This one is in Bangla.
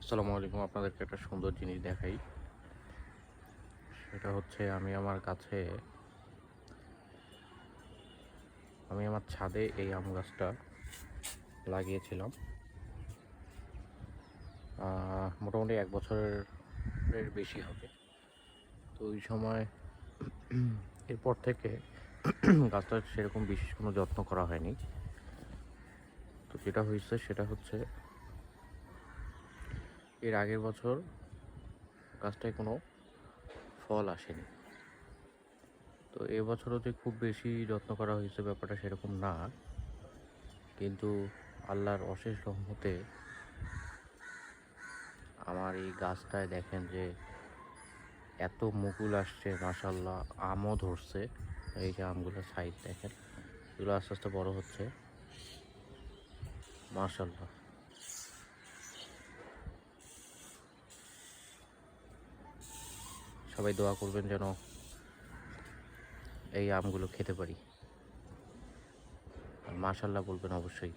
আসসালামু আলাইকুম। আপনাদেরকে একটা সুন্দর জিনিস দেখাই। সেটা হচ্ছে আমি আমার ছাদে এই আম গাছটা লাগিয়েছিলাম। মোটামুটি ১ বছরের বেশি হবে। তো ওই সময় এরপর থেকে গাছটার সেরকম বিশেষ কোনো যত্ন করা হয়নি। তো যেটা হইছে সেটা হচ্ছে এর আগের বছর গাছটায় কোনো ফল আসেনি। তো এবছরও যে খুব বেশি যত্ন করা হয়েছে ব্যাপারটা সেরকম না। কিন্তু আল্লাহর অশেষ রহমতে আমার এই গাছটায় দেখেন যে এত মুকুল আসছে, মাশাআল্লাহ। আমও ধরছে। এই যে আমগুলোর সাইজ দেখেন, এগুলো আস্তে আস্তে বড় হচ্ছে, মাশাআল্লাহ। সবাই দোয়া করবেন যেন এই আমগুলো খেতে পারি, আর মাশাআল্লাহ বলবেন অবশ্যই।